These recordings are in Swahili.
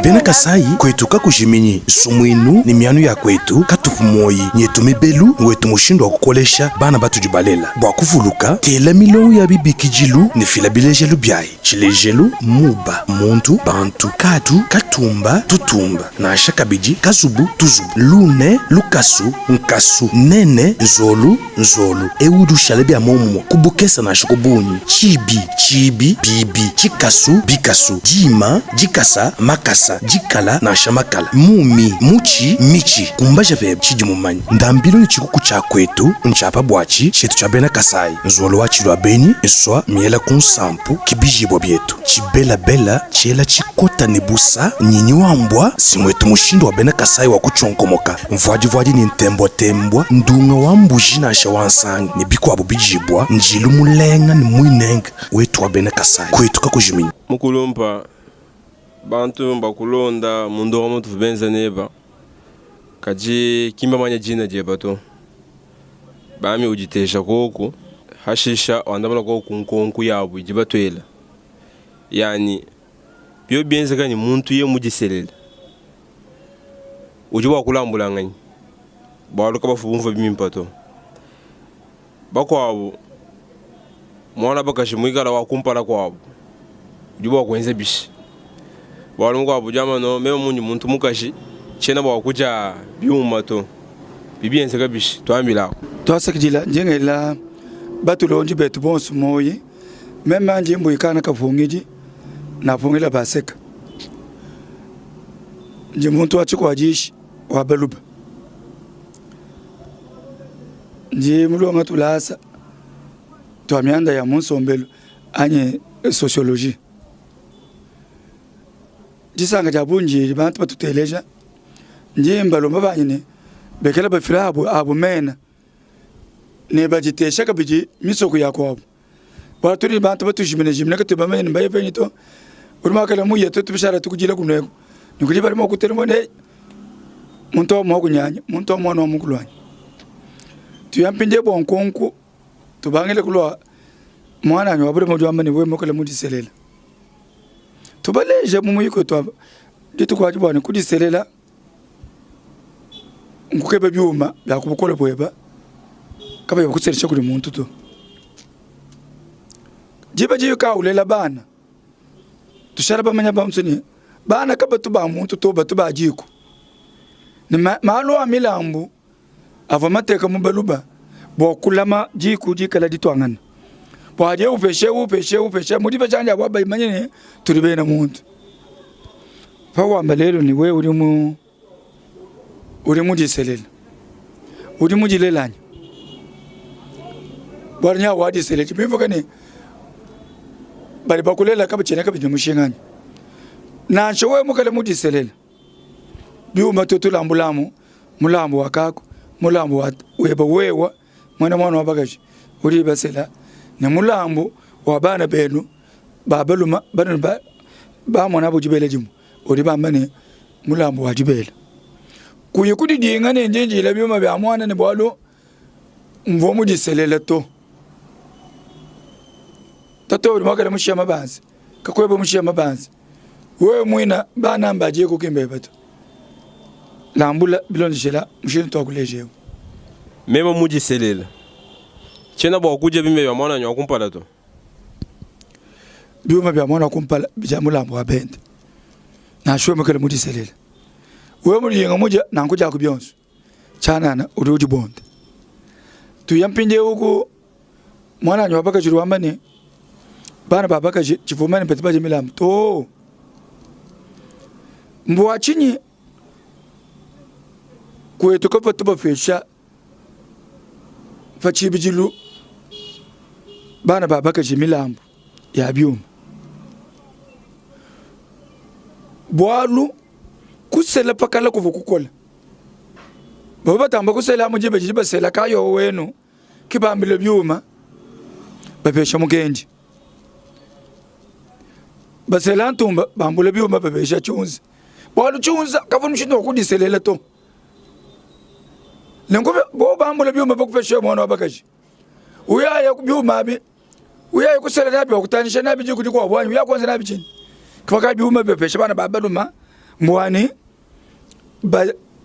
Bena Kasai kwetu kakujiminyi sumwinu ni mianu ya kwetu katufumoyi nyetu mibelu wetu mushindo wa kukolesha bana batu jubalela bwa kuvuluka tela milou ya bibi kijilu ni fila bilejelu byayi chilejelu muba muntu bantu kadu katumba tutumba na shakabiji kazubu tuzubu lune lukasu nkasu nene nzolu nzolu eudu shalebya momo kubukesa na shakubunyi chibi bibi chikasu bikasu jima jikasa makasa jikala na shamakala mumi muchi michi kumbaja vebe chidi mumanyi ndambilo ni chikuku cha kwetu nchapa bwachi chetu cha Bena Kasai nzolo wa chilwa beni eswa miela kunsampu kibijibwa byetu chibela bela chela chikota nebusa nyinyi wambwa simwetu mushindo wa Bena Kasai wa kuchonkomoka mvwaji ni ntembwa ndunga wa mbuji na shawansangi ni biku wabu bijibwa njilu mulenga ni muinenga wetu wa Bena Kasai kwetu kakujimini mukulumpa bantu mbakulonda mundu wa mutu benza neba kaji kimba manya jina jeba to bami ujitesha koku hashisha wandabala koku nkonku yabu ijiba twela yani biyo benza kani muntu ye mujiselela ujiba kulambula ngani baluka bafubumva bimimpa to bakwabo mwana bakashi mwigala wakumpala kwabo ujiba kwenze bishi walungu abujama no meo munyi muntu mukashi chena bakuja byuma to bibiense kabishi twambila twasakijila njengela batulonji betu bonsu moyi mema njimbo ikana kafungiji na fungila baseka njimuntu wachiko ajishi wabaluba njimulonga tulasa twamyanda ya munsombelo anye sociologie jisanga jabunji bantu batuteleja njimba lomba banyine bekela bafira abo mena ne bajitesha kabiji misoko yakwabo baturi bantu batujimene katubamene mbaye benito uruma kala mu yeto tubishara tukujila kuneko nikuji barimo kuteremo ne muntu mo kunyanya muntu mo no mukulwanya tuyampinde bonkonku tubangele kulwa mwana nyo abure mo jwamane we mokala mudiselela tubaleje mu muyiko twa ditu kwa jibone kudiselela ngukebe byuma byakubukola bweba kabe bakutserisha kuri muntu to jiba ka ulela bana tusharaba manya bamsuni bana kaba tuba muntu to batuba jiko ni malo amilambu avamateka mubaluba bokulama jiku jikala ditwangana waje upeshe mudiba chanja waba imanyene turibena muntu fawa malelo ni we uri mudiselela uri mujilelanya barnya wadi seleti bivuga ni bari bakulela kabachene kabinyamushinganya nanshowe mukale mudiselela biuma tutulambulamu mulambo wakako mulambo weba wewa mwana wabagaje uri basela ne mulambo wa bana benu babaluma bana ba mwana bujibele jimu uri bambane mulambo wajibele kuyikudi dinga ne njenjila byuma bya mwana ne bwalo mvomu diselela to tato uri makale mushama banzi kakweba mushama banzi we mwina bana mbaje ko kimbe bato lambula bilonjela mushini to akuleje mema mujiselela chena bwa kuje bimbe bya mwana nyo kumpala to byuma bya mwana kumpala bija mulambo wa bende na shwe makale mujiselela we muri yenga muja nankuja kubyonso chana uri ujibonde tuyampinde huko mwana nyo baka jiruambane bana babaka chifumane petibaje milambo to mbwa chinyi kwetu kwa tuba fesha fachibijilu bana babaka jimilambo ya byuma bwalu kusela pakala kuvukukola baba tamba kusela mujibe jiba sela kayo wenu kibambile byuma babesha mugenji basela ntumba bambule byuma babesha chunzi bwalu chunza kavunu shindo kudiselela to lengobe bo bambule byuma bakufesha mwana wabakaji uyaya kubyuma abi uya kusela nabi wakutanisha nabi je kudi kwa bwani uya kwanza nabi chini kwa kabi uma bepesha bana babaduma mwani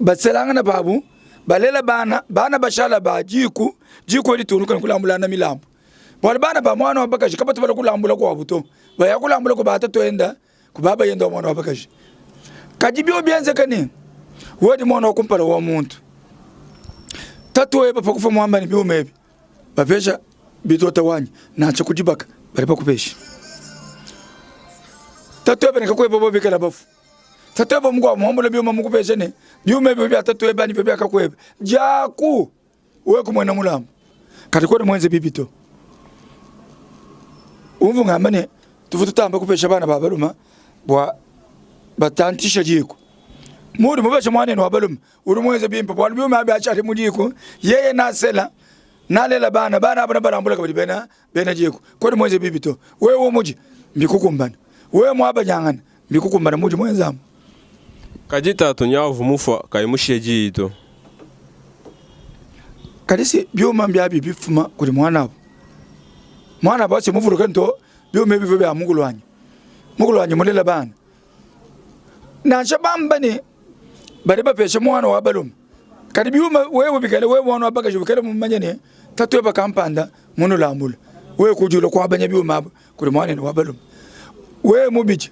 baselanga na babu balela bana bashala ba jiku edi tunuka kulambula na milambo bana ba mwana wabakashi kapata bala kulambula kwa buto baya kulambula ko bata toenda ku baba yenda mwana wabakashi kajibio bianze kani wodi mwana wakumpala wa muntu tatu eba pakufa mwamba ni biumebi bapesha bitota wanyi na cha kujibaka bali pakupesha tatu eba nikakweba bobi kala bafu tatu eba mugwa muhambo biuma mukupesha ne biumebi bya tatu eba ni bya akakweba jaku we kumwena mulambo kati kodi mwenze bibito umvu ngamane tufuta tamba kupesha bana babaluma bwa batantisha jiko muri mubesha mwane no babaluma uri mwenze bimpa bwa biuma bya chati mujiko yeye nasela nalela bana abana barambula kabali bena jiko kodi mwenze bibito wewe muji mbikukumbana wewe mwaba nyangana mbikukumbana muji mwenzamu kajita tunyavu mufa kaimushye jito kadisi byuma mbyabi bifuma kuri mwana bose muvuruka nto byuma bivu bya mugulwanyi mulela bana nansha bambani bari bapesha mwana wa balum kadi byuma wewe bikale wewe mwana wabakaje bikale mumanyane tatwe bakampanda muno lambula wewe kujula kwa banya byuma kuri mwana wa balum wewe mubiji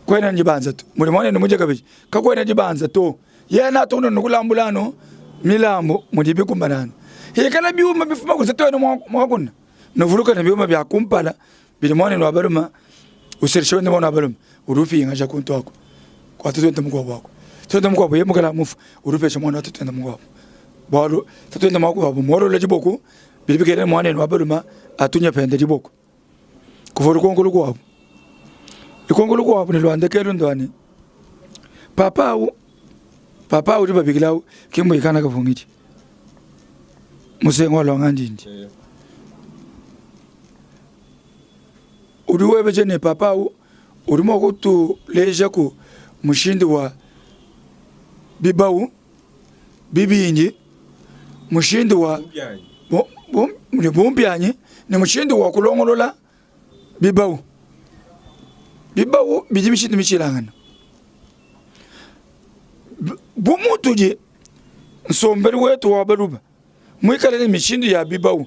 kwena njibanza to muri mwana muje kabiji kakwena njibanza to yena to no kulambulano milambo mudibi kumbanana hekala byuma bifuma kuzatona mwakuna novuruka na byuma bya kumpala bili mwana no abaluma usirisho ne mwana abaluma urufi ngaja kunto wako kwa tutwende mugwa wako tutwende mugwa bo yemukala mufu urufesha mwana tutwende mugwa balo tutwende mugwa wabo moro le jiboko bili bikere mwana no abaluma atunya pende jiboko kuvuru konkulu kwabo ikongulu kwabo ne lwande kero ndwani papa uri babigilawo kimwe ikana kavungiti musengo lwangandindi uri webeje ne papa urimo kutu leje ku mushindi wa bibau bibingi mushindi wa bombyanye ne mushindi wa kulongolola bibau bijimishindi michilangana bumutuje nsomberi wetu wa baruba mwikalele mishindu ya bibau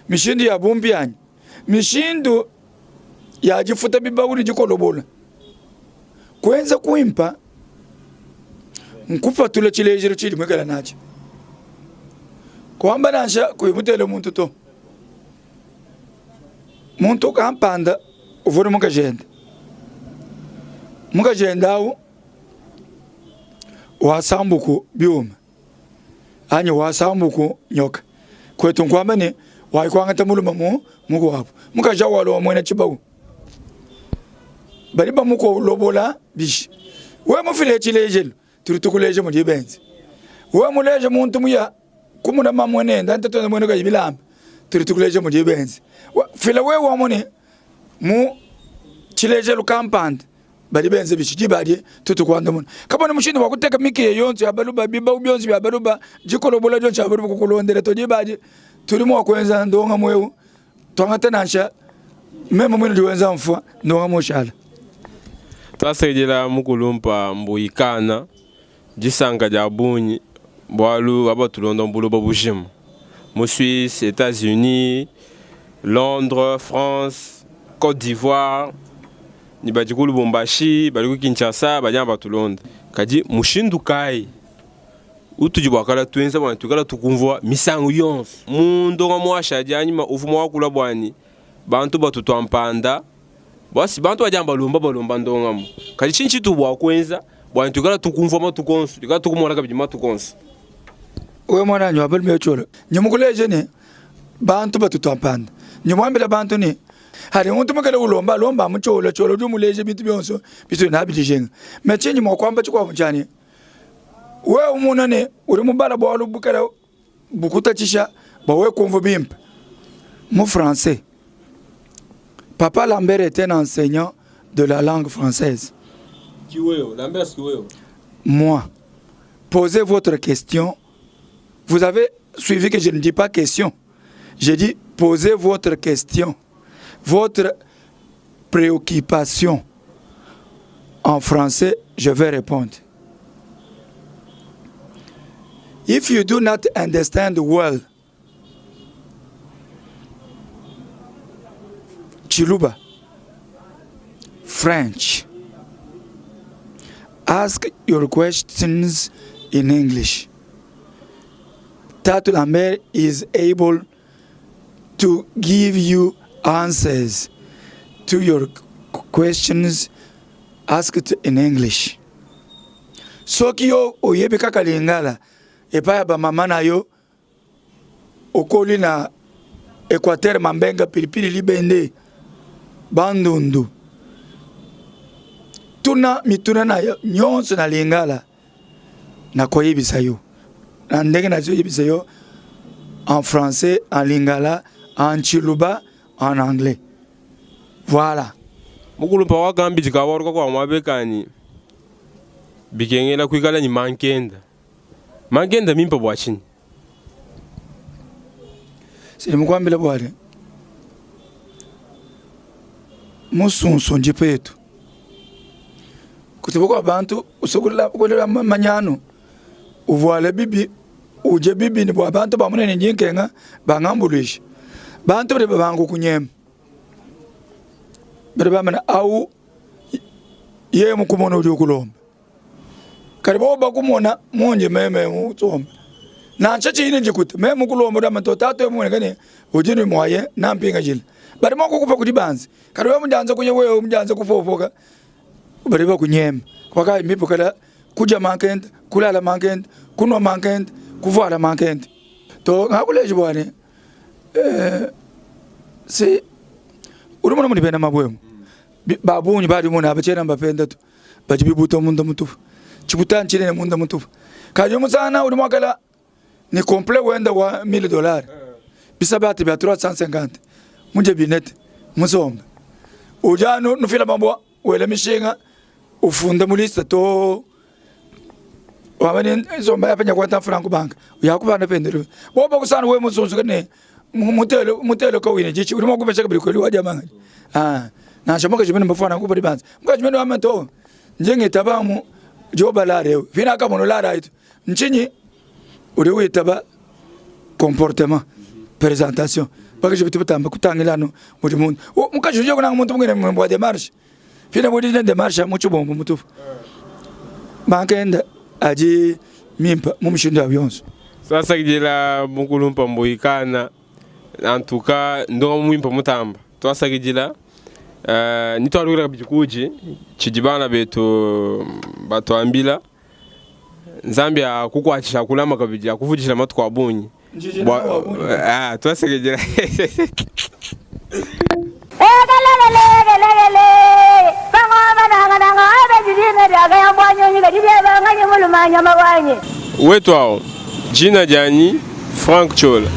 mishindu ya bombyanye mishindu ya jifuta bibau ni jikolobola kwenza kuimpa nkufa tule chilejero chili mwekala nacho kwamba nansha kuimutele muntu kampanda uvuri mukajenda au wasambuku byuma anye wasambuku nyoka kwetu nkwamba ne waikwangata muluma muko wapo mukaja walo mwena chibau bari ba muko lobola bishi we mufile chilejelo turitukuleje mu dibenzi we muleje muntu muya kumuna mamwene ndantatona mwene ka yibilamba turitukuleje mu dibenzi fila we wamone mu chilejelo kampanda bari benze bishi bari tutukwanda mun kabone mushini wakuteka miki yonzo yabaluba biba ubyonzi yabaluba jikolobola joncha yabaluba kukulondera to dibadi turimo wakwenza ndonga mwewu twangata nansha memo mwini diwenza mfwa ndonga moshala twasegera mukulumpa mbuyikana jisanga jabunyi bwalu abatulonda mbuluba bushimu mu Suisse, États-Unis, Londres, France, Côte d'Ivoire ni bajikulu Lubumbashi baliku Kinshasa banyamba tulonda kaji mushindu kai utujibwakala twenza bwana tukala tukumvwa misango yonse mundo ngamwasha janyima ufuma wakula bwani bantu batutwampanda basi bantu bajamba balomba ndongamo kaji chinchi tubwa kwenza bwana tukala tukumvwa matukonso tukala tukumona kabiji matukonso we mwana nyo abali mecholo nyimukuleje ne bantu batutwampanda nyimwambira bantu ne hari umuntu mukale ulomba mucholo cholo dumuleje bitu byonso bitu nabijenga mechenyi mokwamba chikwa mchani we umunane uri mubala bwalu bukara bukutachisha bawe kumva bimpa mu français. Papa Lambert était un enseignant de la langue française. Moi, posez votre question. Vous avez suivi que je ne dis pas question. J'ai dit posez votre question. votre préoccupation. En français, je vais répondre. If you do not understand well Chiluba, French, ask your questions in English. Tatou Lambert is able to give you answers to your questions asked in English. Soki yo oyebi kaka lingala epaya ba mama na yo okoli na Equateur Mambenga pilipili libende bandundu tuna mituna na nyonso na lingala na koyebisa yo na ndenge na yebisa yo en français, en lingala, en chiluba, en anglais. Voilà. Mukulu pa wakambi jikawaruka kwa mwabekani bikengela kwikala ni mankenda mimpa bwachini sili mukwambila bwale musunsu njipetu kutibuka abantu usokulela manyano uvwale bibi uje bibi ni bwa abantu bamunene njinkenga bangambulisha bantu bale bangu kunyema bale bamana au ye mukumona uje kulomba karibo bakumona munje meme mutsomba na chachi ine njikuti meme kulomba da matotato yemwe ngane uje ni mwaye na mpinga jile bale mako kufa kudibanzi karibo munjanza kunye wewe munjanza kufofoka bale bakunyema kwaka imipo kala kuja mankend kulala mankend kunwa mankend kuvala mankend to ngakuleje bwane si urumuna muri bena mabwemo babunyi bari muna abacera mbapenda tu bajibibuto munda mutufu chibutanchire ne munda mutufu kaje musana uri mwakala ni complet wenda wa $1000 bisabati bya 350 munje binet musomba ujano nufila mambo wele mishinga ufunda mulista to wabane zomba yapenya kwa franco bank yakubana pendero boba kusana we musonzo kane mutelo ko wine jichi uri mwakubesha kabiri kweli wajamanga na shamoka jimene mbafana kubari banza mukajimene wamento njenge tabamu joba lare fina kama no lara itu nchinyi uri witaba comportement présentation bakaje bitubutamba kutangilano muri muntu mukajuje kuna muntu mwene mwa démarche fina muri ne démarche mucho bombo mutufu makenda aji mimpa mumushinda byonso sasa kijila mukulumpa mboikana antuka ndo mwimpa mutamba twasa kijila nitwalukira bijikuji chijibana beto batwambila Zambia kukwachisha kulama kabijira kuvujisha matu kwa bunyi twasegejera wetu hao jina jani Frank Chola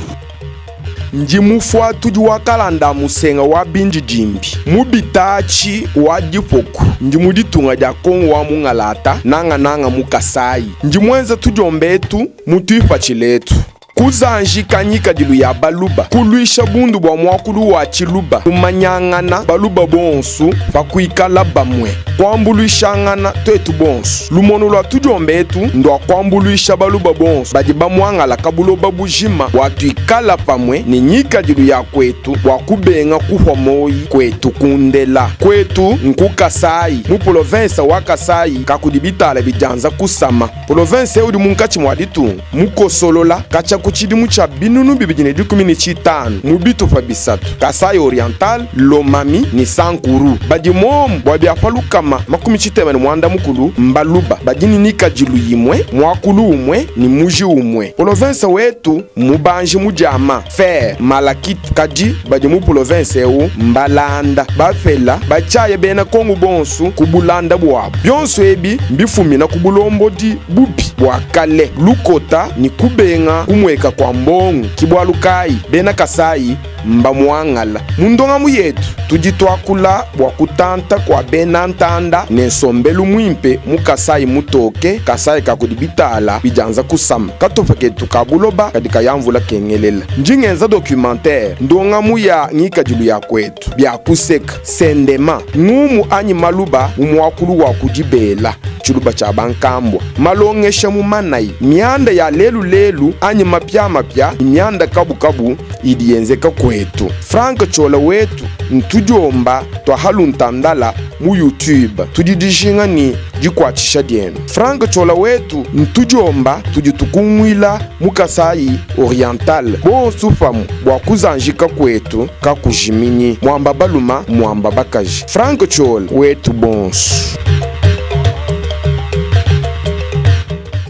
nji mufuatu di wakalanda musenga wa binji jimbi mubitachi wa dipoku nji muditunga dia kongo wa mungalata nanga mukasai nji mwenza tudiombetu mutuipa chiletu kuzanji kanyika dilu ya baluba kuluisha bundu bwa mwakulu wa chiluba umanyangana baluba bonsu bakuikala bamwe kwambuluishangana twetu bonsu lumono lwa tudiombetu ndo kwambuluisha baluba bonsu badi bamwangala kabuloba bujima watuikala pamwe ni nyika dilu ya kwetu wakubenga kuhwamoyi kwetu kundela kwetu nkukasai mu province wa Kasai kakudibitala bijanza kusama province udi munkachi mwaditu mukosolola kacha kuchidimu cha binunu bibijine 15 mubitu fa bisatu Kasai Oriental Lomami ni Sankuru badi mom bwabiafalukama makumi chitemene mwanda mukulu mbaluba badini nika jilu yimwe mwakulu umwe ni muji umwe province wetu mubanji mujama fer malakit kaji badi mu province eu mbalanda bafela bachaye bena kongo bonsu kubulanda bwa byonso ebi mbifumina kubulombo di bubi bwa kale lukota ni kubenga kumwe weka kwa mbongu kibwalukai bena kasai mba muangala mundongamu yetu tuditwakula bwa kutanta kwa bena ntanda nensombelu mwimpe mukasai mutoke kasai kakudibitala bijanza kusama katofeketu kabuloba kadika yamvula kengelela njingenza documentaire ndongamu ya ngika julu ya kwetu bya kuseka sendema ngumu anyi maluba mumwakulu wa kujibela chuluba cha bankambwa malongesha mumanai mianda ya lelu anyi mapya mianda kabu idienzeka kwetu Frank Chola wetu ntujomba twahaluntandala mu YouTube tudidishinga ni jikwachisha dienu Frank Chola wetu ntujomba tujitukumwila mukasai oriental bo sufamu bwa kuzanjika kwetu kakujiminyi mwamba baluma mwamba bakaji Frank Chola wetu bonsu.